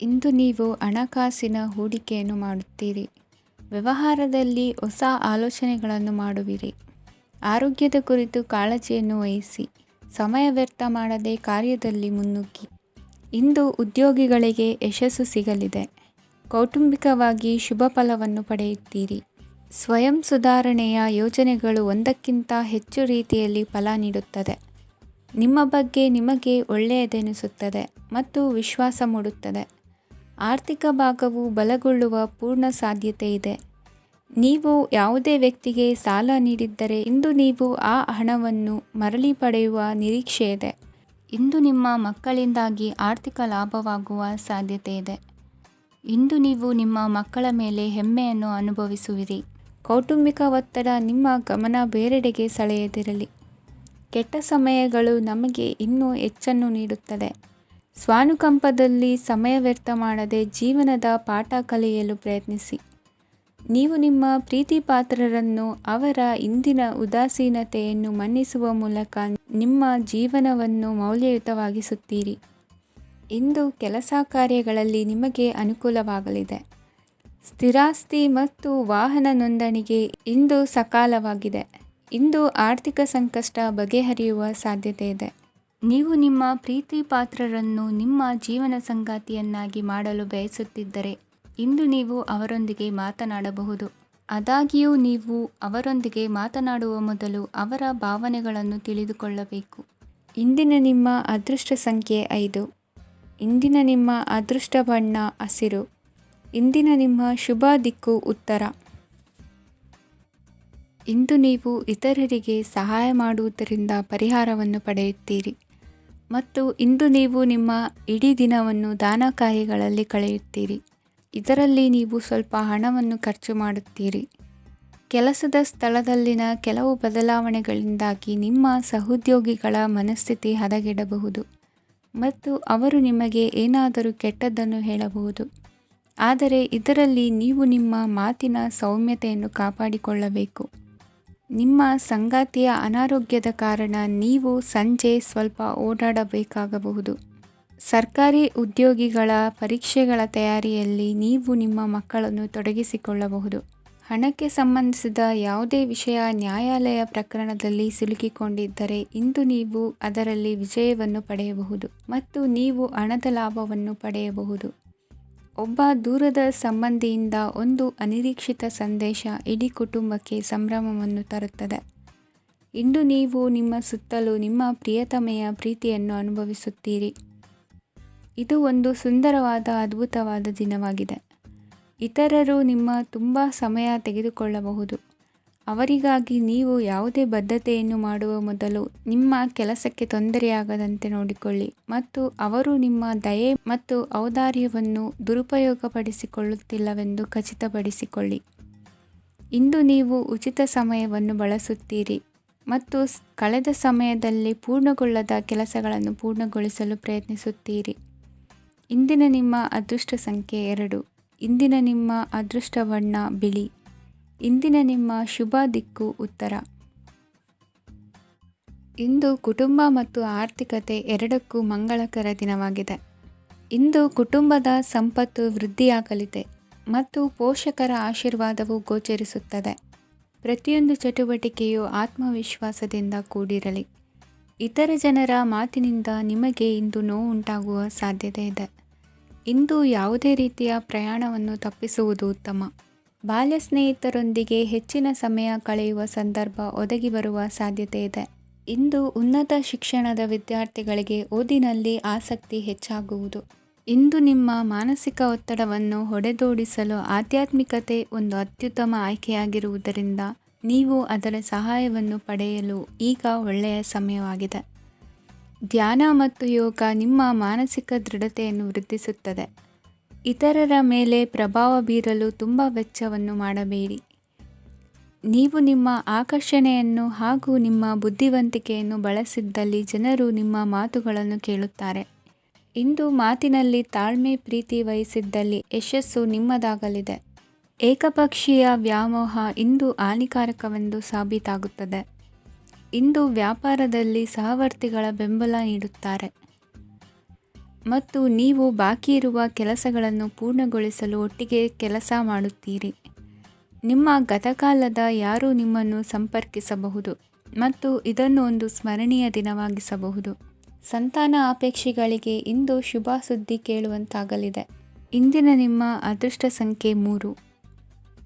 ಇಂದು ನೀವು ಹಣಕಾಸಿನ ಹೂಡಿಕೆಯನ್ನು ಮಾಡುತ್ತೀರಿ. ವ್ಯವಹಾರದಲ್ಲಿ ಹೊಸ ಆಲೋಚನೆಗಳನ್ನು ಮಾಡುವಿರಿ. ಆರೋಗ್ಯದ ಕುರಿತು ಕಾಳಜಿಯನ್ನು ವಹಿಸಿ. ಸಮಯ ವ್ಯರ್ಥ ಮಾಡದೆ ಕಾರ್ಯದಲ್ಲಿ ಮುನ್ನುಗ್ಗಿ. ಇಂದು ಉದ್ಯೋಗಿಗಳಿಗೆ ಯಶಸ್ಸು ಸಿಗಲಿದೆ. ಕೌಟುಂಬಿಕವಾಗಿ ಶುಭ ಫಲವನ್ನು ಪಡೆಯುತ್ತೀರಿ. ಸ್ವಯಂ ಸುಧಾರಣೆಯ ಯೋಜನೆಗಳು ಒಂದಕ್ಕಿಂತ ಹೆಚ್ಚು ರೀತಿಯಲ್ಲಿ ಫಲ ನೀಡುತ್ತದೆ. ನಿಮ್ಮ ಬಗ್ಗೆ ನಿಮಗೆ ಒಳ್ಳೆಯದೆನಿಸುತ್ತದೆ ಮತ್ತು ವಿಶ್ವಾಸ ಮೂಡುತ್ತದೆ. ಆರ್ಥಿಕ ಭಾಗವು ಬಲಗೊಳ್ಳುವ ಪೂರ್ಣ ಸಾಧ್ಯತೆ ಇದೆ. ನೀವು ಯಾವುದೇ ವ್ಯಕ್ತಿಗೆ ಸಾಲ ನೀಡಿದ್ದರೆ ಇಂದು ನೀವು ಆ ಹಣವನ್ನು ಮರಳಿ ಪಡೆಯುವ ನಿರೀಕ್ಷೆ ಇದೆ. ಇಂದು ನಿಮ್ಮ ಮಕ್ಕಳಿಂದಾಗಿ ಆರ್ಥಿಕ ಲಾಭವಾಗುವ ಸಾಧ್ಯತೆ ಇದೆ. ಇಂದು ನೀವು ನಿಮ್ಮ ಮಕ್ಕಳ ಮೇಲೆ ಹೆಮ್ಮೆಯನ್ನು ಅನುಭವಿಸುವಿರಿ. ಕೌಟುಂಬಿಕ ಒತ್ತಡ ನಿಮ್ಮ ಗಮನ ಬೇರೆಡೆಗೆ ಸೆಳೆಯದಿರಲಿ. ಕೆಟ್ಟ ಸಮಯಗಳು ನಮಗೆ ಇನ್ನೂ ಹೆಚ್ಚನ್ನು ನೀಡುತ್ತದೆ. ಸ್ವಾನುಕಂಪದಲ್ಲಿ ಸಮಯ ವ್ಯರ್ಥ ಮಾಡದೆ ಜೀವನದ ಪಾಠ ಕಲಿಯಲು ಪ್ರಯತ್ನಿಸಿ. ನೀವು ನಿಮ್ಮ ಪ್ರೀತಿಪಾತ್ರರನ್ನು ಅವರ ಇಂದಿನ ಉದಾಸೀನತೆಯನ್ನು ಮನ್ನಿಸುವ ಮೂಲಕ ನಿಮ್ಮ ಜೀವನವನ್ನು ಮೌಲ್ಯಯುತವಾಗಿಸುತ್ತೀರಿ. ಇಂದು ಕೆಲಸ ಕಾರ್ಯಗಳಲ್ಲಿ ನಿಮಗೆ ಅನುಕೂಲವಾಗಲಿದೆ. ಸ್ಥಿರಾಸ್ತಿ ಮತ್ತು ವಾಹನ ನೋಂದಣಿಗೆ ಇಂದು ಸಕಾಲವಾಗಿದೆ. ಇಂದು ಆರ್ಥಿಕ ಸಂಕಷ್ಟ ಬಗೆಹರಿಯುವ ಸಾಧ್ಯತೆ ಇದೆ. ನೀವು ನಿಮ್ಮ ಪ್ರೀತಿ ಪಾತ್ರರನ್ನು ನಿಮ್ಮ ಜೀವನ ಸಂಗಾತಿಯನ್ನಾಗಿ ಮಾಡಲು ಬಯಸುತ್ತಿದ್ದರೆ ಇಂದು ನೀವು ಅವರೊಂದಿಗೆ ಮಾತನಾಡಬಹುದು. ಆದಾಗ್ಯೂ ನೀವು ಅವರೊಂದಿಗೆ ಮಾತನಾಡುವ ಮೊದಲು ಅವರ ಭಾವನೆಗಳನ್ನು ತಿಳಿದುಕೊಳ್ಳಬೇಕು. ಇಂದಿನ ನಿಮ್ಮ ಅದೃಷ್ಟ ಸಂಖ್ಯೆ 5. ಇಂದಿನ ನಿಮ್ಮ ಅದೃಷ್ಟ ಬಣ್ಣ ಹಸಿರು. ಇಂದಿನ ನಿಮ್ಮ ಶುಭ ದಿಕ್ಕು ಉತ್ತರ. ಇಂದು ನೀವು ಇತರರಿಗೆ ಸಹಾಯ ಮಾಡುವುದರಿಂದ ಪರಿಹಾರವನ್ನು ಪಡೆಯುತ್ತೀರಿ ಮತ್ತು ಇಂದು ನೀವು ನಿಮ್ಮ ಇಡೀ ದಿನವನ್ನು ದಾನ ಕಾರ್ಯಗಳಲ್ಲಿ ಕಳೆಯುತ್ತೀರಿ. ಇದರಲ್ಲಿ ನೀವು ಸ್ವಲ್ಪ ಹಣವನ್ನು ಖರ್ಚು ಮಾಡುತ್ತೀರಿ. ಕೆಲಸದ ಸ್ಥಳದಲ್ಲಿನ ಕೆಲವು ಬದಲಾವಣೆಗಳಿಂದಾಗಿ ನಿಮ್ಮ ಸಹೋದ್ಯೋಗಿಗಳ ಮನಸ್ಥಿತಿ ಹದಗೆಡಬಹುದು ಮತ್ತು ಅವರು ನಿಮಗೆ ಏನಾದರೂ ಕೆಟ್ಟದ್ದನ್ನು ಹೇಳಬಹುದು. ಆದರೆ ಇದರಲ್ಲಿ ನೀವು ನಿಮ್ಮ ಮಾತಿನ ಸೌಮ್ಯತೆಯನ್ನು ಕಾಪಾಡಿಕೊಳ್ಳಬೇಕು. ನಿಮ್ಮ ಸಂಗಾತಿಯ ಅನಾರೋಗ್ಯದ ಕಾರಣ ನೀವು ಸಂಜೆ ಸ್ವಲ್ಪ ಓಡಾಡಬೇಕಾಗಬಹುದು. ಸರ್ಕಾರಿ ಉದ್ಯೋಗಿಗಳ ಪರೀಕ್ಷೆಗಳ ತಯಾರಿಯಲ್ಲಿ ನೀವು ನಿಮ್ಮ ಮಕ್ಕಳನ್ನು ತೊಡಗಿಸಿಕೊಳ್ಳಬಹುದು. ಹಣಕ್ಕೆ ಸಂಬಂಧಿಸಿದ ಯಾವುದೇ ವಿಷಯ ನ್ಯಾಯಾಲಯ ಪ್ರಕರಣದಲ್ಲಿ ಸಿಲುಕಿಕೊಂಡಿದ್ದರೆ ಇಂದು ನೀವು ಅದರಲ್ಲಿ ವಿಜಯವನ್ನು ಪಡೆಯಬಹುದು ಮತ್ತು ನೀವು ಹಣದ ಲಾಭವನ್ನು ಪಡೆಯಬಹುದು. ಒಬ್ಬ ದೂರದ ಸಂಬಂಧಿಯಿಂದ ಒಂದು ಅನಿರೀಕ್ಷಿತ ಸಂದೇಶ ಇಡೀ ಕುಟುಂಬಕ್ಕೆ ಸಂಭ್ರಮವನ್ನು ತರುತ್ತದೆ. ಇಂದು ನೀವು ನಿಮ್ಮ ಸುತ್ತಲೂ ನಿಮ್ಮ ಪ್ರಿಯತಮೆಯ ಪ್ರೀತಿಯನ್ನು ಅನುಭವಿಸುತ್ತೀರಿ. ಇದು ಒಂದು ಸುಂದರವಾದ ಅದ್ಭುತವಾದ ದಿನವಾಗಿದೆ. ಇತರರು ನಿಮ್ಮ ತುಂಬ ಸಮಯ ತೆಗೆದುಕೊಳ್ಳಬಹುದು. ಅವರಿಗಾಗಿ ನೀವು ಯಾವುದೇ ಬದ್ಧತೆಯನ್ನು ಮಾಡುವ ಮೊದಲು ನಿಮ್ಮ ಕೆಲಸಕ್ಕೆ ತೊಂದರೆಯಾಗದಂತೆ ನೋಡಿಕೊಳ್ಳಿ ಮತ್ತು ಅವರು ನಿಮ್ಮ ದಯೆ ಮತ್ತು ಔದಾರ್ಯವನ್ನು ದುರುಪಯೋಗಪಡಿಸಿಕೊಳ್ಳುತ್ತಿಲ್ಲವೆಂದು ಖಚಿತಪಡಿಸಿಕೊಳ್ಳಿ. ಇಂದು ನೀವು ಉಚಿತ ಸಮಯವನ್ನು ಬಳಸುತ್ತೀರಿ ಮತ್ತು ಕಳೆದ ಸಮಯದಲ್ಲಿ ಪೂರ್ಣಗೊಳ್ಳದ ಕೆಲಸಗಳನ್ನು ಪೂರ್ಣಗೊಳಿಸಲು ಪ್ರಯತ್ನಿಸುತ್ತೀರಿ. ಇಂದಿನ ನಿಮ್ಮ ಅದೃಷ್ಟ ಸಂಖ್ಯೆ 2. ಇಂದಿನ ನಿಮ್ಮ ಅದೃಷ್ಟ ಬಣ್ಣ ಬಿಳಿ. ಇಂದಿನ ನಿಮ್ಮ ಶುಭ ದಿಕ್ಕು ಉತ್ತರ. ಇಂದು ಕುಟುಂಬ ಮತ್ತು ಆರ್ಥಿಕತೆ ಎರಡಕ್ಕೂ ಮಂಗಳಕರ ದಿನವಾಗಿದೆ. ಇಂದು ಕುಟುಂಬದ ಸಂಪತ್ತು ವೃದ್ಧಿಯಾಗಲಿದೆ ಮತ್ತು ಪೋಷಕರ ಆಶೀರ್ವಾದವು ಗೋಚರಿಸುತ್ತದೆ. ಪ್ರತಿಯೊಂದು ಚಟುವಟಿಕೆಯು ಆತ್ಮವಿಶ್ವಾಸದಿಂದ ಕೂಡಿರಲಿ. ಇತರ ಜನರ ಮಾತಿನಿಂದ ನಿಮಗೆ ಇಂದು ನೋವು ಉಂಟಾಗುವ ಸಾಧ್ಯತೆ ಇದೆ. ಇಂದು ಯಾವುದೇ ರೀತಿಯ ಪ್ರಯಾಣವನ್ನು ತಪ್ಪಿಸುವುದು ಉತ್ತಮ. ಬಾಲ್ಯ ಸ್ನೇಹಿತರೊಂದಿಗೆ ಹೆಚ್ಚಿನ ಸಮಯ ಕಳೆಯುವ ಸಂದರ್ಭ ಒದಗಿ ಬರುವ ಸಾಧ್ಯತೆ ಇದೆ. ಇಂದು ಉನ್ನತ ಶಿಕ್ಷಣದ ವಿದ್ಯಾರ್ಥಿಗಳಿಗೆ ಓದಿನಲ್ಲಿ ಆಸಕ್ತಿ ಹೆಚ್ಚಾಗುವುದು. ಇಂದು ನಿಮ್ಮ ಮಾನಸಿಕ ಒತ್ತಡವನ್ನು ಹೊಡೆದೋಡಿಸಲು ಆಧ್ಯಾತ್ಮಿಕತೆ ಒಂದು ಅತ್ಯುತ್ತಮ ಆಯ್ಕೆಯಾಗಿರುವುದರಿಂದ ನೀವು ಅದರ ಸಹಾಯವನ್ನು ಪಡೆಯಲು ಈಗ ಒಳ್ಳೆಯ ಸಮಯವಾಗಿದೆ. ಧ್ಯಾನ ಮತ್ತು ಯೋಗ ನಿಮ್ಮ ಮಾನಸಿಕ ದೃಢತೆಯನ್ನು ವೃದ್ಧಿಸುತ್ತದೆ. ಇತರರ ಮೇಲೆ ಪ್ರಭಾವ ಬೀರಲು ತುಂಬ ವೆಚ್ಚವನ್ನು ಮಾಡಬೇಡಿ. ನೀವು ನಿಮ್ಮ ಆಕರ್ಷಣೆಯನ್ನು ಹಾಗೂ ನಿಮ್ಮ ಬುದ್ಧಿವಂತಿಕೆಯನ್ನು ಬಳಸಿದ್ದಲ್ಲಿ ಜನರು ನಿಮ್ಮ ಮಾತುಗಳನ್ನು ಕೇಳುತ್ತಾರೆ. ಇಂದು ಮಾತಿನಲ್ಲಿ ತಾಳ್ಮೆ ಪ್ರೀತಿ ವಹಿಸಿದ್ದಲ್ಲಿ ಯಶಸ್ಸು ನಿಮ್ಮದಾಗಲಿದೆ. ಏಕಪಕ್ಷೀಯ ವ್ಯಾಮೋಹ ಇಂದು ಹಾನಿಕಾರಕವೆಂದು ಸಾಬೀತಾಗುತ್ತದೆ. ಇಂದು ವ್ಯಾಪಾರದಲ್ಲಿ ಸಹವರ್ತಿಗಳ ಬೆಂಬಲ ನೀಡುತ್ತಾರೆ. ಮತ್ತು ನೀವು ಬಾಕಿ ಇರುವ ಕೆಲಸಗಳನ್ನು ಪೂರ್ಣಗೊಳಿಸಲು ಒಟ್ಟಿಗೆ ಕೆಲಸ ಮಾಡುತ್ತೀರಿ. ನಿಮ್ಮ ಗತಕಾಲದ ಯಾರೂ ನಿಮ್ಮನ್ನು ಸಂಪರ್ಕಿಸಬಹುದು ಮತ್ತು ಇದನ್ನು ಒಂದು ಸ್ಮರಣೀಯ ದಿನವಾಗಿಸಬಹುದು. ಸಂತಾನ ಅಪೇಕ್ಷಿಗಳಿಗೆ ಇಂದು ಶುಭ ಸುದ್ದಿ ಕೇಳುವಂತಾಗಲಿದೆ. ಇಂದಿನ ನಿಮ್ಮ ಅದೃಷ್ಟ ಸಂಖ್ಯೆ 3.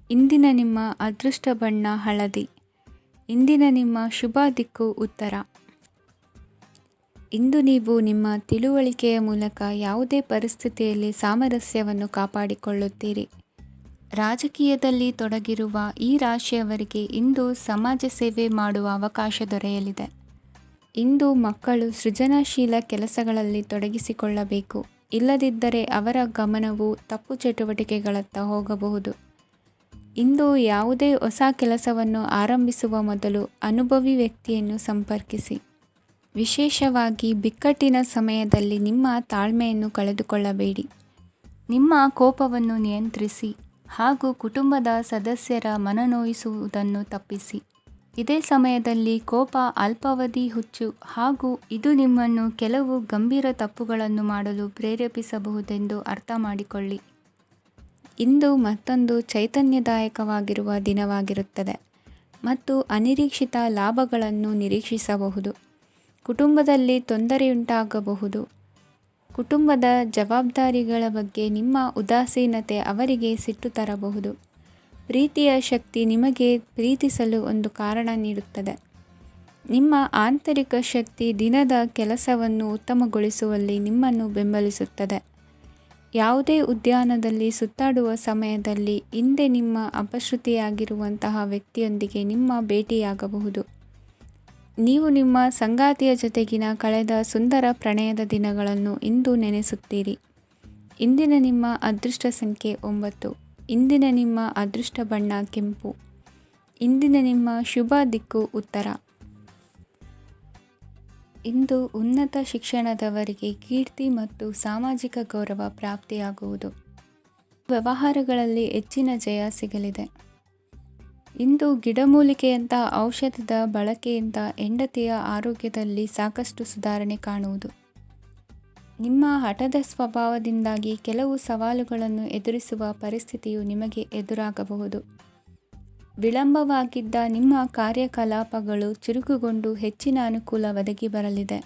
ಇಂದಿನ ನಿಮ್ಮ ಅದೃಷ್ಟ ಬಣ್ಣ ಹಳದಿ. ಇಂದಿನ ನಿಮ್ಮ ಶುಭ ದಿಕ್ಕು ಉತ್ತರ. ಇಂದು ನೀವು ನಿಮ್ಮ ತಿಳುವಳಿಕೆಯ ಮೂಲಕ ಯಾವುದೇ ಪರಿಸ್ಥಿತಿಯಲ್ಲಿ ಸಾಮರಸ್ಯವನ್ನು ಕಾಪಾಡಿಕೊಳ್ಳುತ್ತೀರಿ. ರಾಜಕೀಯದಲ್ಲಿ ತೊಡಗಿರುವ ಈ ರಾಶಿಯವರಿಗೆ ಇಂದು ಸಮಾಜ ಸೇವೆ ಮಾಡುವ ಅವಕಾಶ ದೊರೆಯಲಿದೆ. ಇಂದು ಮಕ್ಕಳು ಸೃಜನಶೀಲ ಕೆಲಸಗಳಲ್ಲಿ ತೊಡಗಿಸಿಕೊಳ್ಳಬೇಕು. ಇಲ್ಲದಿದ್ದರೆ ಅವರ ಗಮನವು ತಪ್ಪು ಚಟುವಟಿಕೆಗಳತ್ತ ಹೋಗಬಹುದು. ಇಂದು ಯಾವುದೇ ಹೊಸ ಕೆಲಸವನ್ನು ಆರಂಭಿಸುವ ಮೊದಲು ಅನುಭವಿ ವ್ಯಕ್ತಿಯನ್ನು ಸಂಪರ್ಕಿಸಿ. ವಿಶೇಷವಾಗಿ ಬಿಕ್ಕಟ್ಟಿನ ಸಮಯದಲ್ಲಿ ನಿಮ್ಮ ತಾಳ್ಮೆಯನ್ನು ಕಳೆದುಕೊಳ್ಳಬೇಡಿ. ನಿಮ್ಮ ಕೋಪವನ್ನು ನಿಯಂತ್ರಿಸಿ ಹಾಗೂ ಕುಟುಂಬದ ಸದಸ್ಯರ ಮನನೊಯಿಸುವುದನ್ನು ತಪ್ಪಿಸಿ. ಇದೇ ಸಮಯದಲ್ಲಿ ಕೋಪ ಅಲ್ಪಾವಧಿ ಹುಚ್ಚು ಹಾಗೂ ಇದು ನಿಮ್ಮನ್ನು ಕೆಲವು ಗಂಭೀರ ತಪ್ಪುಗಳನ್ನು ಮಾಡಲು ಪ್ರೇರೇಪಿಸಬಹುದೆಂದು ಅರ್ಥ ಮಾಡಿಕೊಳ್ಳಿ. ಇಂದು ಮತ್ತೊಂದು ಚೈತನ್ಯದಾಯಕವಾಗಿರುವ ದಿನವಾಗಿರುತ್ತದೆ ಮತ್ತು ಅನಿರೀಕ್ಷಿತ ಲಾಭಗಳನ್ನು ನಿರೀಕ್ಷಿಸಬಹುದು. ಕುಟುಂಬದಲ್ಲಿ ತೊಂದರೆಯುಂಟಾಗಬಹುದು. ಕುಟುಂಬದ ಜವಾಬ್ದಾರಿಗಳ ಬಗ್ಗೆ ನಿಮ್ಮ ಉದಾಸೀನತೆ ಅವರಿಗೆ ಸಿಟ್ಟು ತರಬಹುದು. ಪ್ರೀತಿಯ ಶಕ್ತಿ ನಿಮಗೆ ಪ್ರೀತಿಸಲು ಒಂದು ಕಾರಣ ನೀಡುತ್ತದೆ. ನಿಮ್ಮ ಆಂತರಿಕ ಶಕ್ತಿ ದಿನದ ಕೆಲಸವನ್ನು ಉತ್ತಮಗೊಳಿಸುವಲ್ಲಿ ನಿಮ್ಮನ್ನು ಬೆಂಬಲಿಸುತ್ತದೆ. ಯಾವುದೇ ಉದ್ಯಾನದಲ್ಲಿ ಸುತ್ತಾಡುವ ಸಮಯದಲ್ಲಿ ಹಿಂದೆ ನಿಮ್ಮ ಅಪಶ್ರುತಿಯಾಗಿರುವಂತಹ ವ್ಯಕ್ತಿಯೊಂದಿಗೆ ನಿಮ್ಮ ಭೇಟಿಯಾಗಬಹುದು. ನೀವು ನಿಮ್ಮ ಸಂಗಾತಿಯ ಜೊತೆಗಿನ ಕಳೆದ ಸುಂದರ ಪ್ರಣಯದ ದಿನಗಳನ್ನು ಇಂದು ನೆನೆಸುತ್ತೀರಿ. ಇಂದಿನ ನಿಮ್ಮ ಅದೃಷ್ಟ ಸಂಖ್ಯೆ 9. ಇಂದಿನ ನಿಮ್ಮ ಅದೃಷ್ಟ ಬಣ್ಣ ಕೆಂಪು. ಇಂದಿನ ನಿಮ್ಮ ಶುಭ ದಿಕ್ಕು ಉತ್ತರ. ಇಂದು ಉನ್ನತ ಶಿಕ್ಷಣದವರಿಗೆ ಕೀರ್ತಿ ಮತ್ತು ಸಾಮಾಜಿಕ ಗೌರವ ಪ್ರಾಪ್ತಿಯಾಗುವುದು. ವ್ಯವಹಾರಗಳಲ್ಲಿ ಹೆಚ್ಚಿನ ಜಯ ಸಿಗಲಿದೆ. ಇಂದು ಗಿಡಮೂಲಿಕೆಯಂಥ ಔಷಧದ ಬಳಕೆಯಿಂದ ಹೆಂಡತಿಯ ಆರೋಗ್ಯದಲ್ಲಿ ಸಾಕಷ್ಟು ಸುಧಾರಣೆ ಕಾಣುವುದು. ನಿಮ್ಮ ಹಠದ ಸ್ವಭಾವದಿಂದಾಗಿ ಕೆಲವು ಸವಾಲುಗಳನ್ನು ಎದುರಿಸುವ ಪರಿಸ್ಥಿತಿಯು ನಿಮಗೆ ಎದುರಾಗಬಹುದು. ವಿಳಂಬವಾಗಿದ್ದ ನಿಮ್ಮ ಕಾರ್ಯಕಲಾಪಗಳು ಚುರುಕುಗೊಂಡು ಹೆಚ್ಚಿನ ಅನುಕೂಲ ಒದಗಿ ಬರಲಿದೆ.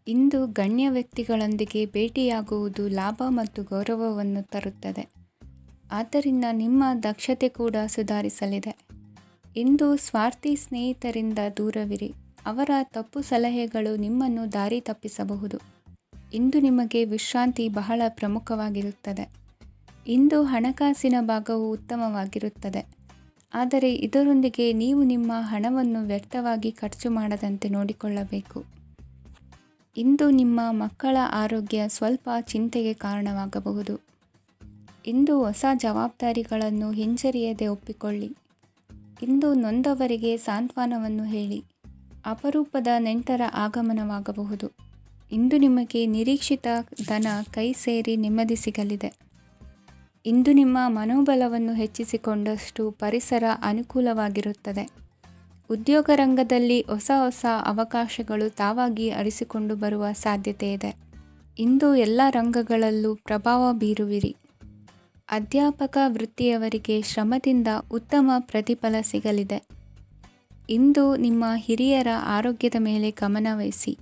ಇಂದು ಗಣ್ಯ ವ್ಯಕ್ತಿಗಳೊಂದಿಗೆ ಭೇಟಿಯಾಗುವುದು ಲಾಭ ಮತ್ತು ಗೌರವವನ್ನು ತರುತ್ತದೆ. ಆದ್ದರಿಂದ ನಿಮ್ಮ ದಕ್ಷತೆ ಕೂಡ ಸುಧಾರಿಸಲಿದೆ. ಇಂದು ಸ್ವಾರ್ಥಿ ಸ್ನೇಹಿತರಿಂದ ದೂರವಿರಿ. ಅವರ ತಪ್ಪು ಸಲಹೆಗಳು ನಿಮ್ಮನ್ನು ದಾರಿ ತಪ್ಪಿಸಬಹುದು. ಇಂದು ನಿಮಗೆ ವಿಶ್ರಾಂತಿ ಬಹಳ ಪ್ರಮುಖವಾಗಿರುತ್ತದೆ. ಇಂದು ಹಣಕಾಸಿನ ಭಾಗವು ಉತ್ತಮವಾಗಿರುತ್ತದೆ. ಆದರೆ ಇದರೊಂದಿಗೆ ನೀವು ನಿಮ್ಮ ಹಣವನ್ನು ವ್ಯರ್ಥವಾಗಿ ಖರ್ಚು ಮಾಡದಂತೆ ನೋಡಿಕೊಳ್ಳಬೇಕು. ಇಂದು ನಿಮ್ಮ ಮಕ್ಕಳ ಆರೋಗ್ಯ ಸ್ವಲ್ಪ ಚಿಂತೆಗೆ ಕಾರಣವಾಗಬಹುದು. ಇಂದು ಹೊಸ ಜವಾಬ್ದಾರಿಗಳನ್ನು ಹಿಂಜರಿಯದೆ ಒಪ್ಪಿಕೊಳ್ಳಿ. ಇಂದು ನೊಂದವರಿಗೆ ಸಾಂತ್ವನವನ್ನು ಹೇಳಿ. ಅಪರೂಪದ ನೆಂಟರ ಆಗಮನವಾಗಬಹುದು. ಇಂದು ನಿಮಗೆ ನಿರೀಕ್ಷಿತ ಧನ ಕೈ ಸೇರಿ ನೆಮ್ಮದಿ ಸಿಗಲಿದೆ. ಇಂದು ನಿಮ್ಮ ಮನೋಬಲವನ್ನು ಹೆಚ್ಚಿಸಿಕೊಂಡಷ್ಟು ಪರಿಸರ ಅನುಕೂಲವಾಗಿರುತ್ತದೆ. ಉದ್ಯೋಗ ರಂಗದಲ್ಲಿ ಹೊಸ ಹೊಸ ಅವಕಾಶಗಳು ತಾವಾಗಿ ಅರಿಸಿಕೊಂಡು ಬರುವ ಸಾಧ್ಯತೆ ಇದೆ. ಇಂದು ಎಲ್ಲ ರಂಗಗಳಲ್ಲೂ ಪ್ರಭಾವ ಬೀರುವಿರಿ. ಅಧ್ಯಾಪಕ ವೃತ್ತಿಯವರಿಗೆ ಶ್ರಮದಿಂದ ಉತ್ತಮ ಪ್ರತಿಫಲ ಸಿಗಲಿದೆ. ಇಂದು ನಿಮ್ಮ ಹಿರಿಯರ ಆರೋಗ್ಯದ ಮೇಲೆ ಗಮನವಹಿಸಿ.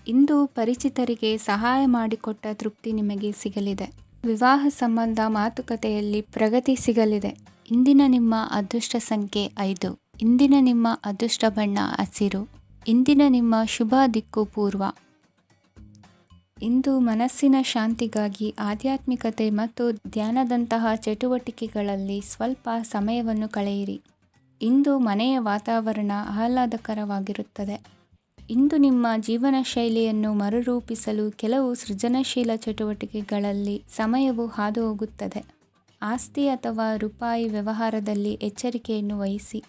ಇಂದು ಪರಿಚಿತರಿಗೆ ಸಹಾಯ ಮಾಡಿಕೊಟ್ಟ ತೃಪ್ತಿ ನಿಮಗೆ ಸಿಗಲಿದೆ. ವಿವಾಹ ಸಂಬಂಧ ಮಾತುಕತೆಯಲ್ಲಿ ಪ್ರಗತಿ ಸಿಗಲಿದೆ. ಇಂದಿನ ನಿಮ್ಮ ಅದೃಷ್ಟ ಸಂಖ್ಯೆ 5. ಇಂದಿನ ನಿಮ್ಮ ಅದೃಷ್ಟ ಬಣ್ಣ ಹಸಿರು. ಇಂದಿನ ನಿಮ್ಮ ಶುಭ ದಿಕ್ಕು ಪೂರ್ವ. ಇಂದು ಮನಸ್ಸಿನ ಶಾಂತಿಗಾಗಿ ಆಧ್ಯಾತ್ಮಿಕತೆ ಮತ್ತು ಧ್ಯಾನದಂತಹ ಚಟುವಟಿಕೆಗಳಲ್ಲಿ ಸ್ವಲ್ಪ ಸಮಯವನ್ನು ಕಳೆಯಿರಿ. ಇಂದು ಮನೆಯ ವಾತಾವರಣ ಆಹ್ಲಾದಕರವಾಗಿರುತ್ತದೆ. ಇಂದು ನಿಮ್ಮ ಜೀವನ ಶೈಲಿಯನ್ನು ಮರುರೂಪಿಸಲು ಕೆಲವು ಸೃಜನಶೀಲ ಚಟುವಟಿಕೆಗಳಲ್ಲಿ ಸಮಯವು ಹಾದುಹೋಗುತ್ತದೆ. ಆಸ್ತಿ ಅಥವಾ ರೂಪಾಯಿ ವ್ಯವಹಾರದಲ್ಲಿ ಎಚ್ಚರಿಕೆಯನ್ನು ವಹಿಸಿ.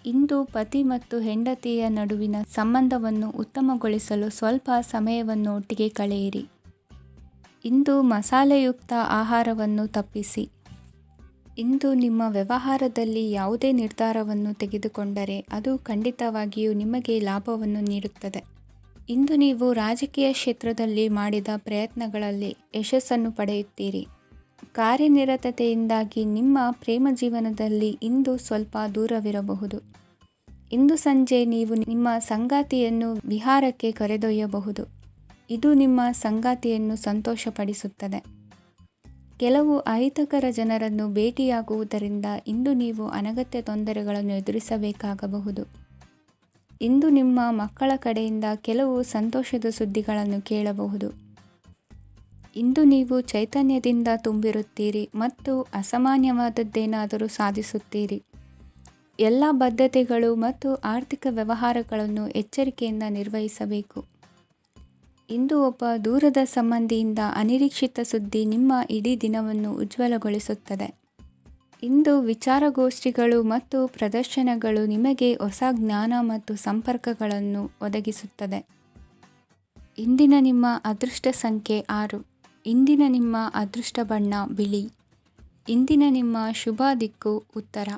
ಇಂದು ಪತಿ ಮತ್ತು ಹೆಂಡತಿಯ ನಡುವಿನ ಸಂಬಂಧವನ್ನು ಉತ್ತಮಗೊಳಿಸಲು ಸ್ವಲ್ಪ ಸಮಯವನ್ನು ಒಟ್ಟಿಗೆ ಕಳೆಯಿರಿ. ಇಂದು ಮಸಾಲೆಯುಕ್ತ ಆಹಾರವನ್ನು ತಪ್ಪಿಸಿ. ಇಂದು ನಿಮ್ಮ ವ್ಯವಹಾರದಲ್ಲಿ ಯಾವುದೇ ನಿರ್ಧಾರವನ್ನು ತೆಗೆದುಕೊಂಡರೆ ಅದು ಖಂಡಿತವಾಗಿಯೂ ನಿಮಗೆ ಲಾಭವನ್ನು ನೀಡುತ್ತದೆ. ಇಂದು ನೀವು ರಾಜಕೀಯ ಕ್ಷೇತ್ರದಲ್ಲಿ ಮಾಡಿದ ಪ್ರಯತ್ನಗಳಲ್ಲಿ ಯಶಸ್ಸನ್ನು ಪಡೆಯುತ್ತೀರಿ. ಕಾರ್ಯನಿರತತೆಯಿಂದಾಗಿ ನಿಮ್ಮ ಪ್ರೇಮ ಜೀವನದಲ್ಲಿ ಇಂದು ಸ್ವಲ್ಪ ದೂರವಿರಬಹುದು. ಇಂದು ಸಂಜೆ ನೀವು ನಿಮ್ಮ ಸಂಗಾತಿಯನ್ನು ವಿಹಾರಕ್ಕೆ ಕರೆದೊಯ್ಯಬಹುದು. ಇದು ನಿಮ್ಮ ಸಂಗಾತಿಯನ್ನು ಸಂತೋಷಪಡಿಸುತ್ತದೆ. ಕೆಲವು ಅಹಿತಕರ ಜನರನ್ನು ಭೇಟಿಯಾಗುವುದರಿಂದ ಇಂದು ನೀವು ಅನಗತ್ಯ ತೊಂದರೆಗಳನ್ನು ಎದುರಿಸಬೇಕಾಗಬಹುದು. ಇಂದು ನಿಮ್ಮ ಮಕ್ಕಳ ಕಡೆಯಿಂದ ಕೆಲವು ಸಂತೋಷದ ಸುದ್ದಿಗಳನ್ನು ಕೇಳಬಹುದು. ಇಂದು ನೀವು ಚೈತನ್ಯದಿಂದ ತುಂಬಿರುತ್ತೀರಿ ಮತ್ತು ಅಸಾಮಾನ್ಯವಾದದ್ದೇನಾದರೂ ಸಾಧಿಸುತ್ತೀರಿ. ಎಲ್ಲ ಬದ್ಧತೆಗಳು ಮತ್ತು ಆರ್ಥಿಕ ವ್ಯವಹಾರಗಳನ್ನು ಎಚ್ಚರಿಕೆಯಿಂದ ನಿರ್ವಹಿಸಬೇಕು. ಇಂದು ಒಬ್ಬ ದೂರದ ಸಂಬಂಧಿಯಿಂದ ಅನಿರೀಕ್ಷಿತ ಸುದ್ದಿ ನಿಮ್ಮ ಇಡೀ ದಿನವನ್ನು ಉಜ್ವಲಗೊಳಿಸುತ್ತದೆ. ಇಂದು ವಿಚಾರಗೋಷ್ಠಿಗಳು ಮತ್ತು ಪ್ರದರ್ಶನಗಳು ನಿಮಗೆ ಹೊಸ ಜ್ಞಾನ ಮತ್ತು ಸಂಪರ್ಕಗಳನ್ನು ಒದಗಿಸುತ್ತದೆ. ಇಂದಿನ ನಿಮ್ಮ ಅದೃಷ್ಟ ಸಂಖ್ಯೆ 6. ಇಂದಿನ ನಿಮ್ಮ ಅದೃಷ್ಟ ಬಣ್ಣ ಬಿಳಿ. ಇಂದಿನ ನಿಮ್ಮ ಶುಭ ದಿಕ್ಕು ಉತ್ತರ.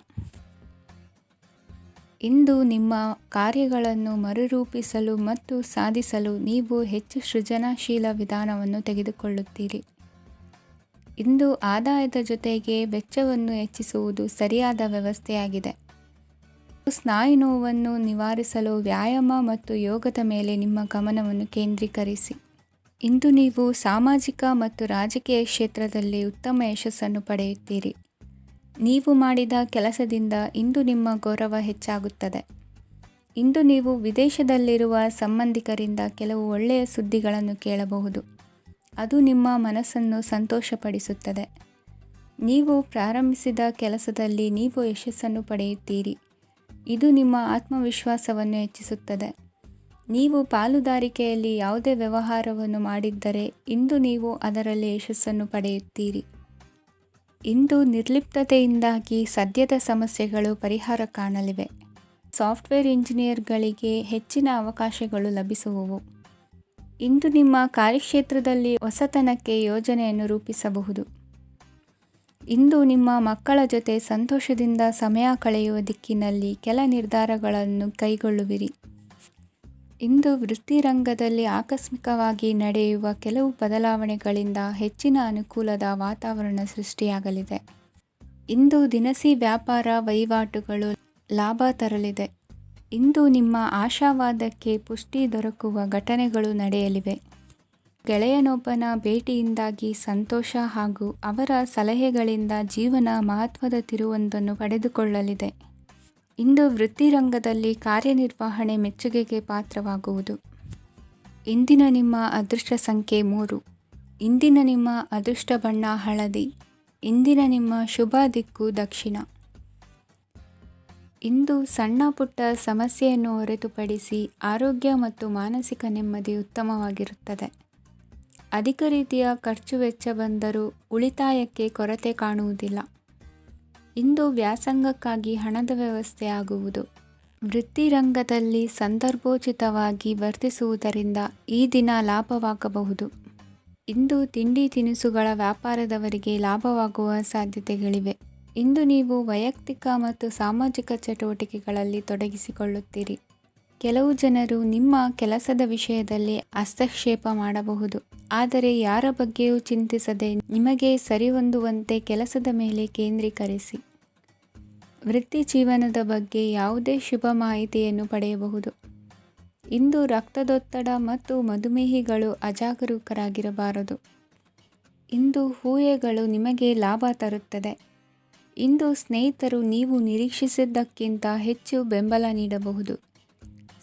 ಇಂದು ನಿಮ್ಮ ಕಾರ್ಯಗಳನ್ನು ಮರುರೂಪಿಸಲು ಮತ್ತು ಸಾಧಿಸಲು ನೀವು ಹೆಚ್ಚು ಸೃಜನಶೀಲ ವಿಧಾನವನ್ನು ತೆಗೆದುಕೊಳ್ಳುತ್ತೀರಿ. ಇಂದು ಆದಾಯದ ಜೊತೆಗೆ ವೆಚ್ಚವನ್ನು ಹೆಚ್ಚಿಸುವುದು ಸರಿಯಾದ ವ್ಯವಸ್ಥೆಯಾಗಿದೆ. ಸ್ನಾಯು ನೋವನ್ನು ನಿವಾರಿಸಲು ವ್ಯಾಯಾಮ ಮತ್ತು ಯೋಗದ ಮೇಲೆ ನಿಮ್ಮ ಗಮನವನ್ನು ಕೇಂದ್ರೀಕರಿಸಿ. ಇಂದು ನೀವು ಸಾಮಾಜಿಕ ಮತ್ತು ರಾಜಕೀಯ ಕ್ಷೇತ್ರದಲ್ಲಿ ಉತ್ತಮ ಯಶಸ್ಸನ್ನು ಪಡೆಯುತ್ತೀರಿ. ನೀವು ಮಾಡಿದ ಕೆಲಸದಿಂದ ಇಂದು ನಿಮ್ಮ ಗೌರವ ಹೆಚ್ಚಾಗುತ್ತದೆ. ಇಂದು ನೀವು ವಿದೇಶದಲ್ಲಿರುವ ಸಂಬಂಧಿಕರಿಂದ ಕೆಲವು ಒಳ್ಳೆಯ ಸುದ್ದಿಗಳನ್ನು ಕೇಳಬಹುದು. ಅದು ನಿಮ್ಮ ಮನಸ್ಸನ್ನು ಸಂತೋಷಪಡಿಸುತ್ತದೆ. ನೀವು ಪ್ರಾರಂಭಿಸಿದ ಕೆಲಸದಲ್ಲಿ ನೀವು ಯಶಸ್ಸನ್ನು ಪಡೆಯುತ್ತೀರಿ. ಇದು ನಿಮ್ಮ ಆತ್ಮವಿಶ್ವಾಸವನ್ನು ಹೆಚ್ಚಿಸುತ್ತದೆ. ನೀವು ಪಾಲುದಾರಿಕೆಯಲ್ಲಿ ಯಾವುದೇ ವ್ಯವಹಾರವನ್ನು ಮಾಡಿದ್ದರೆ ಇಂದು ನೀವು ಅದರಲ್ಲಿ ಯಶಸ್ಸನ್ನು ಪಡೆಯುತ್ತೀರಿ. ಇಂದು ನಿರ್ಲಿಪ್ತತೆಯಿಂದಾಗಿ ಸದ್ಯದ ಸಮಸ್ಯೆಗಳು ಪರಿಹಾರ ಕಾಣಲಿವೆ. ಸಾಫ್ಟ್ವೇರ್ ಇಂಜಿನಿಯರ್ಗಳಿಗೆ ಹೆಚ್ಚಿನ ಅವಕಾಶಗಳು ಲಭಿಸುವವು. ಇಂದು ನಿಮ್ಮ ಕಾರ್ಯಕ್ಷೇತ್ರದಲ್ಲಿ ಹೊಸತನಕ್ಕೆ ಯೋಜನೆಯನ್ನು ರೂಪಿಸಬಹುದು. ಇಂದು ನಿಮ್ಮ ಮಕ್ಕಳ ಜೊತೆ ಸಂತೋಷದಿಂದ ಸಮಯ ಕಳೆಯುವ ದಿಕ್ಕಿನಲ್ಲಿ ಕೆಲ ನಿರ್ಧಾರಗಳನ್ನು ಕೈಗೊಳ್ಳುವಿರಿ. ಇಂದು ವೃತ್ತಿರಂಗದಲ್ಲಿ ಆಕಸ್ಮಿಕವಾಗಿ ನಡೆಯುವ ಕೆಲವು ಬದಲಾವಣೆಗಳಿಂದ ಹೆಚ್ಚಿನ ಅನುಕೂಲದ ವಾತಾವರಣ ಸೃಷ್ಟಿಯಾಗಲಿದೆ. ಇಂದು ದಿನಸಿ ವ್ಯಾಪಾರ ವಹಿವಾಟುಗಳು ಲಾಭ ತರಲಿದೆ. ಇಂದು ನಿಮ್ಮ ಆಶಾವಾದಕ್ಕೆ ಪುಷ್ಟಿ ದೊರಕುವ ಘಟನೆಗಳು ನಡೆಯಲಿವೆ. ಗೆಳೆಯನೊಬ್ಬನ ಭೇಟಿಯಿಂದಾಗಿ ಸಂತೋಷ ಹಾಗೂ ಅವರ ಸಲಹೆಗಳಿಂದ ಜೀವನ ಮಹತ್ವದ ತಿರುವೊಂದನ್ನು ಪಡೆದುಕೊಳ್ಳಲಿದೆ. ಇಂದು ವೃತ್ತಿರಂಗದಲ್ಲಿ ಕಾರ್ಯನಿರ್ವಹಣೆ ಮೆಚ್ಚುಗೆಗೆ ಪಾತ್ರವಾಗುವುದು. ಇಂದಿನ ನಿಮ್ಮ ಅದೃಷ್ಟ ಸಂಖ್ಯೆ 3. ಇಂದಿನ ನಿಮ್ಮ ಅದೃಷ್ಟ ಬಣ್ಣ ಹಳದಿ. ಇಂದಿನ ನಿಮ್ಮ ಶುಭ ದಿಕ್ಕು ದಕ್ಷಿಣ. ಇಂದು ಸಣ್ಣ ಪುಟ್ಟ ಸಮಸ್ಯೆಯನ್ನು ಹೊರತುಪಡಿಸಿ ಆರೋಗ್ಯ ಮತ್ತು ಮಾನಸಿಕ ನೆಮ್ಮದಿ ಉತ್ತಮವಾಗಿರುತ್ತದೆ. ಅಧಿಕ ರೀತಿಯ ಖರ್ಚು ವೆಚ್ಚ ಬಂದರೂ ಉಳಿತಾಯಕ್ಕೆ ಕೊರತೆ ಕಾಣುವುದಿಲ್ಲ. ಇಂದು ವ್ಯಾಸಂಗಕ್ಕಾಗಿ ಹಣದ ವ್ಯವಸ್ಥೆ ಆಗುವುದು. ವೃತ್ತಿರಂಗದಲ್ಲಿ ಸಂದರ್ಭೋಚಿತವಾಗಿ ವರ್ತಿಸುವುದರಿಂದ ಈ ದಿನ ಲಾಭವಾಗಬಹುದು. ಇಂದು ತಿಂಡಿ ತಿನಿಸುಗಳ ವ್ಯಾಪಾರದವರಿಗೆ ಲಾಭವಾಗುವ ಸಾಧ್ಯತೆಗಳಿವೆ. ಇಂದು ನೀವು ವೈಯಕ್ತಿಕ ಮತ್ತು ಸಾಮಾಜಿಕ ಚಟುವಟಿಕೆಗಳಲ್ಲಿ ತೊಡಗಿಸಿಕೊಳ್ಳುತ್ತೀರಿ. ಕೆಲವು ಜನರು ನಿಮ್ಮ ಕೆಲಸದ ವಿಷಯದಲ್ಲಿ ಹಸ್ತಕ್ಷೇಪ ಮಾಡಬಹುದು, ಆದರೆ ಯಾರ ಬಗ್ಗೆಯೂ ಚಿಂತಿಸದೆ ನಿಮಗೆ ಸರಿಹೊಂದುವಂತೆ ಕೆಲಸದ ಮೇಲೆ ಕೇಂದ್ರೀಕರಿಸಿ. ವೃತ್ತಿ ಜೀವನದ ಬಗ್ಗೆ ಯಾವುದೇ ಶುಭ ಮಾಹಿತಿಯನ್ನು ಪಡೆಯಬಹುದು. ಇಂದು ರಕ್ತದೊತ್ತಡ ಮತ್ತು ಮಧುಮೇಹಿಗಳು ಅಜಾಗರೂಕರಾಗಿರಬಾರದು. ಇಂದು ಊಹೆಗಳು ನಿಮಗೆ ಲಾಭ ತರುತ್ತದೆ. ಇಂದು ಸ್ನೇಹಿತರು ನೀವು ನಿರೀಕ್ಷಿಸಿದ್ದಕ್ಕಿಂತ ಹೆಚ್ಚು ಬೆಂಬಲ ನೀಡಬಹುದು.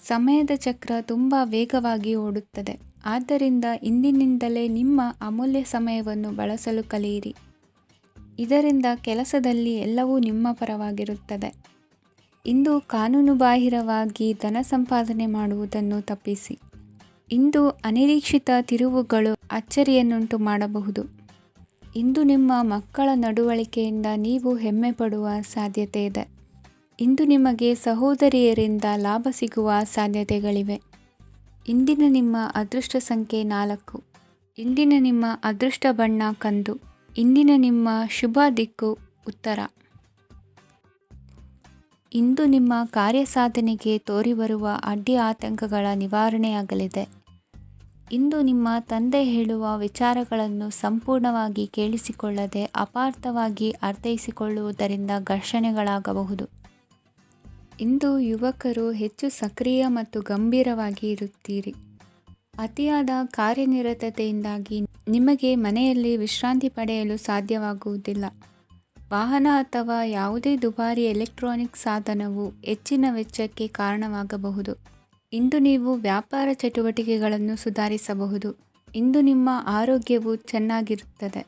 ಸಮಯದ ಚಕ್ರ ತುಂಬ ವೇಗವಾಗಿ ಓಡುತ್ತದೆ. ಆದ್ದರಿಂದ ಇಂದಿನಿಂದಲೇ ನಿಮ್ಮ ಅಮೂಲ್ಯ ಸಮಯವನ್ನು ಬಳಸಲು ಕಲಿಯಿರಿ. ಇದರಿಂದ ಕೆಲಸದಲ್ಲಿ ಎಲ್ಲವೂ ನಿಮ್ಮ ಪರವಾಗಿರುತ್ತದೆ. ಇಂದು ಕಾನೂನುಬಾಹಿರವಾಗಿ ಧನ ಸಂಪಾದನೆ ಮಾಡುವುದನ್ನು ತಪ್ಪಿಸಿ. ಇಂದು ಅನಿರೀಕ್ಷಿತ ತಿರುವುಗಳು ಅಚ್ಚರಿಯನ್ನುಂಟು ಮಾಡಬಹುದು. ಇಂದು ನಿಮ್ಮ ಮಕ್ಕಳ ನಡವಳಿಕೆಯಿಂದ ನೀವು ಹೆಮ್ಮೆ ಪಡುವ ಸಾಧ್ಯತೆ ಇದೆ. ಇಂದು ನಿಮಗೆ ಸಹೋದರಿಯರಿಂದ ಲಾಭ ಸಿಗುವ ಸಾಧ್ಯತೆಗಳಿವೆ. ಇಂದಿನ ನಿಮ್ಮ ಅದೃಷ್ಟ ಸಂಖ್ಯೆ 4. ಇಂದಿನ ನಿಮ್ಮ ಅದೃಷ್ಟ ಬಣ್ಣ ಕಂದು. ಇಂದಿನ ನಿಮ್ಮ ಶುಭ ದಿಕ್ಕು ಉತ್ತರ. ಇಂದು ನಿಮ್ಮ ಕಾರ್ಯಸಾಧನೆಗೆ ತೋರಿಬರುವ ಅಡ್ಡಿ ಆತಂಕಗಳ ನಿವಾರಣೆಯಾಗಲಿದೆ. ಇಂದು ನಿಮ್ಮ ತಂದೆ ಹೇಳುವ ವಿಚಾರಗಳನ್ನು ಸಂಪೂರ್ಣವಾಗಿ ಕೇಳಿಸಿಕೊಳ್ಳದೆ ಅಪಾರ್ಥವಾಗಿ ಅರ್ಥೈಸಿಕೊಳ್ಳುವುದರಿಂದ ಘರ್ಷಣೆಗಳಾಗಬಹುದು. ಇಂದು ಯುವಕರು ಹೆಚ್ಚು ಸಕ್ರಿಯ ಮತ್ತು ಗಂಭೀರವಾಗಿ ಇರುತ್ತೀರಿ. ಅತಿಯಾದ ಕಾರ್ಯನಿರತತೆಯಿಂದಾಗಿ ನಿಮಗೆ ಮನೆಯಲ್ಲಿ ವಿಶ್ರಾಂತಿ ಪಡೆಯಲು ಸಾಧ್ಯವಾಗುವುದಿಲ್ಲ. ವಾಹನ ಅಥವಾ ಯಾವುದೇ ದುಬಾರಿ ಎಲೆಕ್ಟ್ರಾನಿಕ್ ಸಾಧನವು ಹೆಚ್ಚಿನ ವೆಚ್ಚಕ್ಕೆ ಕಾರಣವಾಗಬಹುದು. ಇಂದು ನೀವು ವ್ಯಾಪಾರ ಚಟುವಟಿಕೆಗಳನ್ನು ಸುಧಾರಿಸಬಹುದು. ಇಂದು ನಿಮ್ಮ ಆರೋಗ್ಯವು ಚೆನ್ನಾಗಿರುತ್ತದೆ.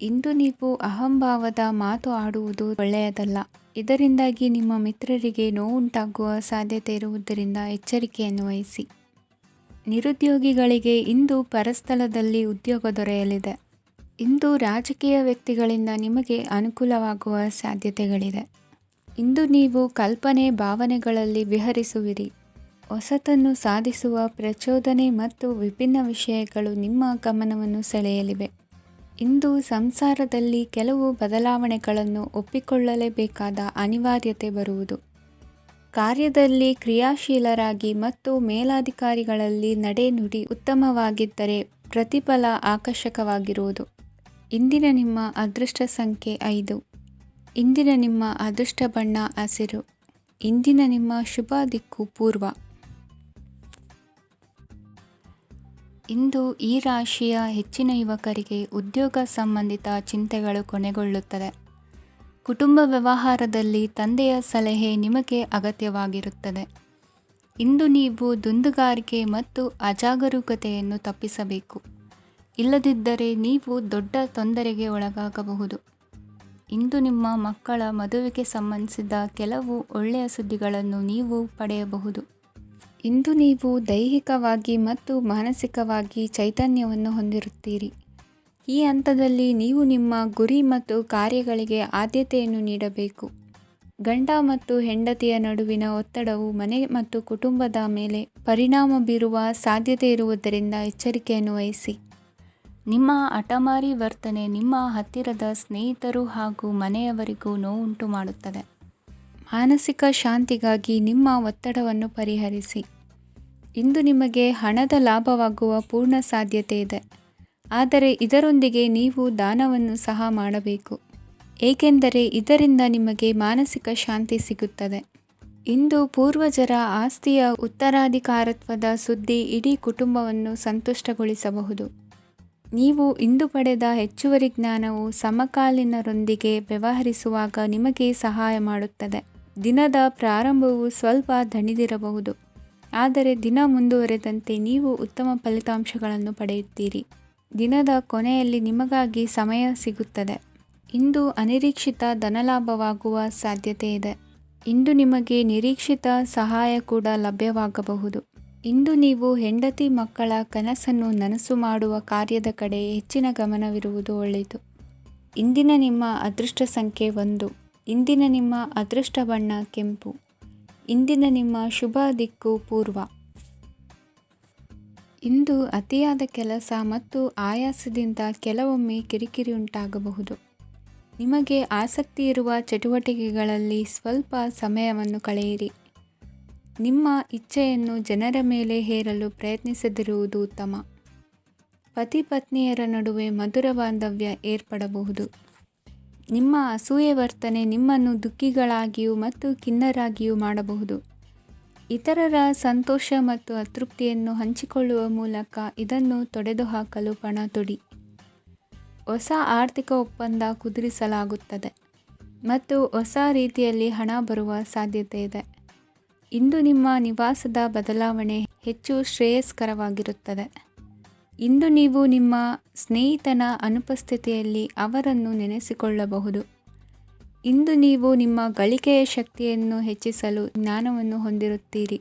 ಇಂದು ನೀವು ಅಹಂಭಾವದ ಮಾತು ಆಡುವುದು ಒಳ್ಳೆಯದಲ್ಲ. ಇದರಿಂದಾಗಿ ನಿಮ್ಮ ಮಿತ್ರರಿಗೆ ನೋವುಂಟಾಗುವ ಸಾಧ್ಯತೆ ಇರುವುದರಿಂದ ಎಚ್ಚರಿಕೆಯನ್ನು ವಹಿಸಿ. ನಿರುದ್ಯೋಗಿಗಳಿಗೆ ಇಂದು ಪರಸ್ಥಳದಲ್ಲಿ ಉದ್ಯೋಗ ದೊರೆಯಲಿದೆ. ಇಂದು ರಾಜಕೀಯ ವ್ಯಕ್ತಿಗಳಿಂದ ನಿಮಗೆ ಅನುಕೂಲವಾಗುವ ಸಾಧ್ಯತೆಗಳಿದೆ. ಇಂದು ನೀವು ಕಲ್ಪನೆ ಭಾವನೆಗಳಲ್ಲಿ ವಿಹರಿಸುವಿರಿ. ಹೊಸತನ್ನು ಸಾಧಿಸುವ ಪ್ರಚೋದನೆ ಮತ್ತು ವಿಭಿನ್ನ ವಿಷಯಗಳು ನಿಮ್ಮ ಗಮನವನ್ನು ಸೆಳೆಯಲಿವೆ. ಇಂದು ಸಂಸಾರದಲ್ಲಿ ಕೆಲವು ಬದಲಾವಣೆಗಳನ್ನು ಒಪ್ಪಿಕೊಳ್ಳಲೇಬೇಕಾದ ಅನಿವಾರ್ಯತೆ ಬರುವುದು. ಕಾರ್ಯದಲ್ಲಿ ಕ್ರಿಯಾಶೀಲರಾಗಿ ಮತ್ತು ಮೇಲಾಧಿಕಾರಿಗಳಲ್ಲಿ ನಡೆನುಡಿ ಉತ್ತಮವಾಗಿದ್ದರೆ ಪ್ರತಿಫಲ ಆಕರ್ಷಕವಾಗಿರುವುದು. ಇಂದಿನ ನಿಮ್ಮ ಅದೃಷ್ಟ ಸಂಖ್ಯೆ 5. ಇಂದಿನ ನಿಮ್ಮ ಅದೃಷ್ಟ ಬಣ್ಣ ಹಸಿರು. ಇಂದಿನ ನಿಮ್ಮ ಶುಭ ದಿಕ್ಕು ಪೂರ್ವ. ಇಂದು ಈ ರಾಶಿಯ ಹೆಚ್ಚಿನ ಯುವಕರಿಗೆ ಉದ್ಯೋಗ ಸಂಬಂಧಿತ ಚಿಂತೆಗಳು ಕೊನೆಗೊಳ್ಳುತ್ತದೆ. ಕುಟುಂಬ ವ್ಯವಹಾರದಲ್ಲಿ ತಂದೆಯ ಸಲಹೆ ನಿಮಗೆ ಅಗತ್ಯವಾಗಿರುತ್ತದೆ. ಇಂದು ನೀವು ದುಂದುಗಾರಿಕೆ ಮತ್ತು ಅಜಾಗರೂಕತೆಯನ್ನು ತಪ್ಪಿಸಬೇಕು. ಇಲ್ಲದಿದ್ದರೆ ನೀವು ದೊಡ್ಡ ತೊಂದರೆಗೆ ಒಳಗಾಗಬಹುದು. ಇಂದು ನಿಮ್ಮ ಮಕ್ಕಳ ಮದುವೆಗೆ ಸಂಬಂಧಿಸಿದ ಕೆಲವು ಒಳ್ಳೆಯ ಸುದ್ದಿಗಳನ್ನು ನೀವು ಪಡೆಯಬಹುದು. ಇಂದು ನೀವು ದೈಹಿಕವಾಗಿ ಮತ್ತು ಮಾನಸಿಕವಾಗಿ ಚೈತನ್ಯವನ್ನು ಹೊಂದಿರುತ್ತೀರಿ. ಈ ಹಂತದಲ್ಲಿ ನೀವು ನಿಮ್ಮ ಗುರಿ ಮತ್ತು ಕಾರ್ಯಗಳಿಗೆ ಆದ್ಯತೆಯನ್ನು ನೀಡಬೇಕು. ಗಂಡ ಮತ್ತು ಹೆಂಡತಿಯ ನಡುವಿನ ಒತ್ತಡವು ಮನೆ ಮತ್ತು ಕುಟುಂಬದ ಮೇಲೆ ಪರಿಣಾಮ ಬೀರುವ ಸಾಧ್ಯತೆ ಇರುವುದರಿಂದ ಎಚ್ಚರಿಕೆಯನ್ನು ವಹಿಸಿ. ನಿಮ್ಮ ಹಠಮಾರಿ ವರ್ತನೆ ನಿಮ್ಮ ಹತ್ತಿರದ ಸ್ನೇಹಿತರು ಹಾಗೂ ಮನೆಯವರಿಗೂ ನೋವುಂಟು ಮಾಡುತ್ತದೆ. ಮಾನಸಿಕ ಶಾಂತಿಗಾಗಿ ನಿಮ್ಮ ಒತ್ತಡವನ್ನು ಪರಿಹರಿಸಿ. ಇಂದು ನಿಮಗೆ ಹಣದ ಲಾಭವಾಗುವ ಪೂರ್ಣ ಸಾಧ್ಯತೆ ಇದೆ. ಆದರೆ ಇದರೊಂದಿಗೆ ನೀವು ದಾನವನ್ನು ಸಹ ಮಾಡಬೇಕು, ಏಕೆಂದರೆ ಇದರಿಂದ ನಿಮಗೆ ಮಾನಸಿಕ ಶಾಂತಿ ಸಿಗುತ್ತದೆ. ಇಂದು ಪೂರ್ವಜರ ಆಸ್ತಿಯ ಉತ್ತರಾಧಿಕಾರತ್ವದ ಸುದ್ದಿ ಇಡೀ ಕುಟುಂಬವನ್ನು ಸಂತುಷ್ಟಗೊಳಿಸಬಹುದು. ನೀವು ಇಂದು ಪಡೆದ ಹೆಚ್ಚುವರಿ ಜ್ಞಾನವು ಸಮಕಾಲೀನರೊಂದಿಗೆ ವ್ಯವಹರಿಸುವಾಗ ನಿಮಗೆ ಸಹಾಯ ಮಾಡುತ್ತದೆ. ದಿನದ ಪ್ರಾರಂಭವು ಸ್ವಲ್ಪ ದಣಿದಿರಬಹುದು, ಆದರೆ ದಿನ ಮುಂದುವರೆದಂತೆ ನೀವು ಉತ್ತಮ ಫಲಿತಾಂಶಗಳನ್ನು ಪಡೆಯುತ್ತೀರಿ. ದಿನದ ಕೊನೆಯಲ್ಲಿ ನಿಮಗಾಗಿ ಸಮಯ ಸಿಗುತ್ತದೆ. ಇಂದು ಅನಿರೀಕ್ಷಿತ ಧನಲಾಭವಾಗುವ ಸಾಧ್ಯತೆ ಇದೆ. ಇಂದು ನಿಮಗೆ ನಿರೀಕ್ಷಿತ ಸಹಾಯ ಕೂಡ ಲಭ್ಯವಾಗಬಹುದು. ಇಂದು ನೀವು ಹೆಂಡತಿ ಮಕ್ಕಳ ಕನಸನ್ನು ನನಸು ಮಾಡುವ ಕಾರ್ಯದ ಕಡೆ ಹೆಚ್ಚಿನ ಗಮನವಿರುವುದು ಒಳ್ಳೆಯದು. ಇಂದಿನ ನಿಮ್ಮ ಅದೃಷ್ಟ ಸಂಖ್ಯೆ 1. ಇಂದಿನ ನಿಮ್ಮ ಅದೃಷ್ಟ ಬಣ್ಣ ಕೆಂಪು. ಇಂದಿನ ನಿಮ್ಮ ಶುಭ ದಿಕ್ಕು ಪೂರ್ವ. ಇಂದು ಅತಿಯಾದ ಕೆಲಸ ಮತ್ತು ಆಯಾಸದಿಂದ ಕೆಲವೊಮ್ಮೆ ಕಿರಿಕಿರಿ ಉಂಟಾಗಬಹುದು. ನಿಮಗೆ ಆಸಕ್ತಿ ಇರುವ ಚಟುವಟಿಕೆಗಳಲ್ಲಿ ಸ್ವಲ್ಪ ಸಮಯವನ್ನು ಕಳೆಯಿರಿ. ನಿಮ್ಮ ಇಚ್ಛೆಯನ್ನು ಜನರ ಮೇಲೆ ಹೇರಲು ಪ್ರಯತ್ನಿಸದಿರುವುದು ಉತ್ತಮ. ಪತಿ ಪತ್ನಿಯರ ನಡುವೆ ಮಧುರ ಬಾಂಧವ್ಯ ಏರ್ಪಡಬಹುದು. ನಿಮ್ಮ ಅಸೂಯೆ ವರ್ತನೆ ನಿಮ್ಮನ್ನು ದುಃಖಿಗಳಾಗಿಯೂ ಮತ್ತು ಖಿನ್ನರಾಗಿಯೂ ಮಾಡಬಹುದು. ಇತರರ ಸಂತೋಷ ಮತ್ತು ಅತೃಪ್ತಿಯನ್ನು ಹಂಚಿಕೊಳ್ಳುವ ಮೂಲಕ ಇದನ್ನು ತೊಡೆದುಹಾಕಲು ಪಣ ತೊಡಿ. ಹೊಸ ಆರ್ಥಿಕ ಒಪ್ಪಂದ ಕುದುರಿಸಲಾಗುತ್ತದೆ ಮತ್ತು ಹೊಸ ರೀತಿಯಲ್ಲಿ ಹಣ ಬರುವ ಸಾಧ್ಯತೆ ಇದೆ. ಇಂದು ನಿಮ್ಮ ನಿವಾಸದ ಬದಲಾವಣೆ ಹೆಚ್ಚು ಶ್ರೇಯಸ್ಕರವಾಗಿರುತ್ತದೆ. ಇಂದು ನೀವು ನಿಮ್ಮ ಸ್ನೇಹಿತನ ಅನುಪಸ್ಥಿತಿಯಲ್ಲಿ ಅವರನ್ನು ನೆನೆಸಿಕೊಳ್ಳಬಹುದು. ಇಂದು ನೀವು ನಿಮ್ಮ ಗಳಿಕೆಯ ಶಕ್ತಿಯನ್ನು ಹೆಚ್ಚಿಸಲು ಜ್ಞಾನವನ್ನು ಹೊಂದಿರುತ್ತೀರಿ.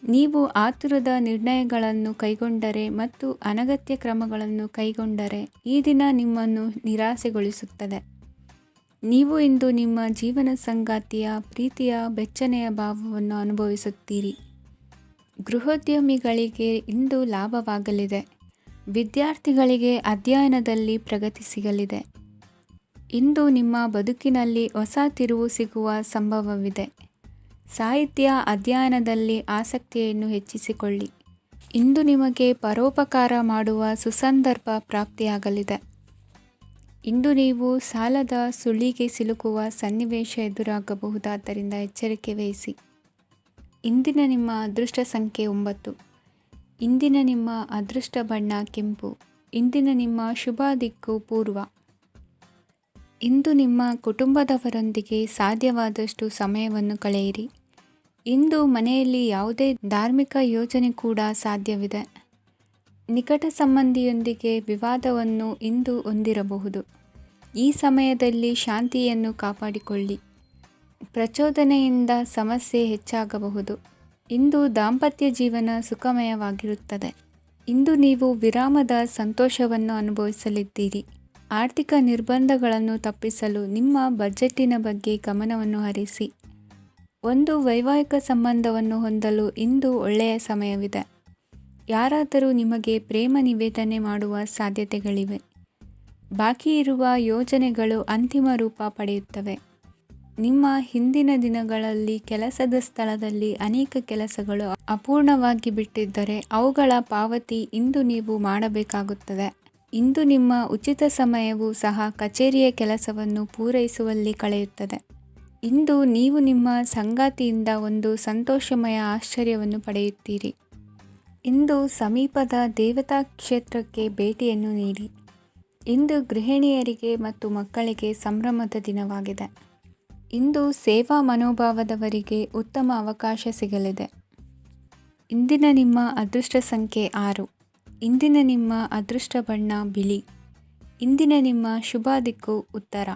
ನೀವು ಆತುರದ ನಿರ್ಣಯಗಳನ್ನು ಕೈಗೊಂಡರೆ ಮತ್ತು ಅನಗತ್ಯ ಕ್ರಮಗಳನ್ನು ಕೈಗೊಂಡರೆ ಈ ದಿನ ನಿಮ್ಮನ್ನು ನಿರಾಸೆಗೊಳಿಸುತ್ತದೆ. ನೀವು ಇಂದು ನಿಮ್ಮ ಜೀವನ ಸಂಗಾತಿಯ ಪ್ರೀತಿಯ ಬೆಚ್ಚನೆಯ ಭಾವವನ್ನು ಅನುಭವಿಸುತ್ತೀರಿ. ಗೃಹೋದ್ಯಮಿಗಳಿಗೆ ಇಂದು ಲಾಭವಾಗಲಿದೆ. ವಿದ್ಯಾರ್ಥಿಗಳಿಗೆ ಅಧ್ಯಯನದಲ್ಲಿ ಪ್ರಗತಿ ಸಿಗಲಿದೆ. ಇಂದು ನಿಮ್ಮ ಬದುಕಿನಲ್ಲಿ ಹೊಸ ತಿರುವು ಸಿಗುವ ಸಂಭವವಿದೆ. ಸಾಹಿತ್ಯ ಅಧ್ಯಯನದಲ್ಲಿ ಆಸಕ್ತಿಯನ್ನು ಹೆಚ್ಚಿಸಿಕೊಳ್ಳಿ. ಇಂದು ನಿಮಗೆ ಪರೋಪಕಾರ ಮಾಡುವ ಸುಸಂದರ್ಭ ಪ್ರಾಪ್ತಿಯಾಗಲಿದೆ. ಇಂದು ನೀವು ಸಾಲದ ಸುಳಿಗೆ ಸಿಲುಕುವ ಸನ್ನಿವೇಶ ಎದುರಾಗಬಹುದಾದ್ದರಿಂದ ಎಚ್ಚರಿಕೆ ವಹಿಸಿ. ಇಂದಿನ ನಿಮ್ಮ ಅದೃಷ್ಟ ಸಂಖ್ಯೆ 9. ಇಂದಿನ ನಿಮ್ಮ ಅದೃಷ್ಟ ಬಣ್ಣ ಕೆಂಪು. ಇಂದಿನ ನಿಮ್ಮ ಶುಭ ದಿಕ್ಕು ಪೂರ್ವ. ಇಂದು ನಿಮ್ಮ ಕುಟುಂಬದವರೊಂದಿಗೆ ಸಾಧ್ಯವಾದಷ್ಟು ಸಮಯವನ್ನು ಕಳೆಯಿರಿ. ಇಂದು ಮನೆಯಲ್ಲಿ ಯಾವುದೇ ಧಾರ್ಮಿಕ ಯೋಜನೆ ಕೂಡ ಸಾಧ್ಯವಿದೆ. ನಿಕಟ ಸಂಬಂಧಿಯೊಂದಿಗೆ ವಿವಾದವನ್ನು ಇಂದು ಹೊಂದಿರಬಹುದು. ಈ ಸಮಯದಲ್ಲಿ ಶಾಂತಿಯನ್ನು ಕಾಪಾಡಿಕೊಳ್ಳಿ. ಪ್ರಚೋದನೆಯಿಂದ ಸಮಸ್ಯೆ ಹೆಚ್ಚಾಗಬಹುದು. ಇಂದು ದಾಂಪತ್ಯ ಜೀವನ ಸುಖಮಯವಾಗಿರುತ್ತದೆ. ಇಂದು ನೀವು ವಿರಾಮದ ಸಂತೋಷವನ್ನು ಅನುಭವಿಸಲಿದ್ದೀರಿ. ಆರ್ಥಿಕ ನಿರ್ಬಂಧಗಳನ್ನು ತಪ್ಪಿಸಲು ನಿಮ್ಮ ಬಜೆಟ್ಟಿನ ಬಗ್ಗೆ ಗಮನವನ್ನು ಹರಿಸಿ. ಒಂದು ವೈವಾಹಿಕ ಸಂಬಂಧವನ್ನು ಹೊಂದಲು ಇಂದು ಒಳ್ಳೆಯ ಸಮಯವಿದೆ. ಯಾರಾದರೂ ನಿಮಗೆ ಪ್ರೇಮ ನಿವೇದನೆ ಮಾಡುವ ಸಾಧ್ಯತೆಗಳಿವೆ. ಬಾಕಿ ಇರುವ ಯೋಜನೆಗಳು ಅಂತಿಮ ರೂಪ ಪಡೆಯುತ್ತವೆ. ನಿಮ್ಮ ಹಿಂದಿನ ದಿನಗಳಲ್ಲಿ ಕೆಲಸದ ಸ್ಥಳದಲ್ಲಿ ಅನೇಕ ಕೆಲಸಗಳು ಅಪೂರ್ಣವಾಗಿ ಬಿಟ್ಟಿದ್ದರೆ ಅವುಗಳ ಪಾವತಿ ಇಂದು ನೀವು ಮಾಡಬೇಕಾಗುತ್ತದೆ. ಇಂದು ನಿಮ್ಮ ಉಚಿತ ಸಮಯವು ಸಹ ಕಚೇರಿಯ ಕೆಲಸವನ್ನು ಪೂರೈಸುವಲ್ಲಿ ಕಳೆಯುತ್ತದೆ. ಇಂದು ನೀವು ನಿಮ್ಮ ಸಂಗಾತಿಯಿಂದ ಒಂದು ಸಂತೋಷಮಯ ಆಶ್ಚರ್ಯವನ್ನು ಪಡೆಯುತ್ತೀರಿ. ಇಂದು ಸಮೀಪದ ದೇವತಾ ಕ್ಷೇತ್ರಕ್ಕೆ ಭೇಟಿಯನ್ನು ನೀಡಿ. ಇಂದು ಗೃಹಿಣಿಯರಿಗೆ ಮತ್ತು ಮಕ್ಕಳಿಗೆ ಸಂಭ್ರಮದ ದಿನವಾಗಿದೆ. ಇಂದು ಸೇವಾ ಮನೋಭಾವದವರಿಗೆ ಉತ್ತಮ ಅವಕಾಶ ಸಿಗಲಿದೆ. ಇಂದಿನ ನಿಮ್ಮ ಅದೃಷ್ಟ ಸಂಖ್ಯೆ 6. ಇಂದಿನ ನಿಮ್ಮ ಅದೃಷ್ಟ ಬಣ್ಣ ಬಿಳಿ. ಇಂದಿನ ನಿಮ್ಮ ಶುಭ ದಿಕ್ಕು ಉತ್ತರ.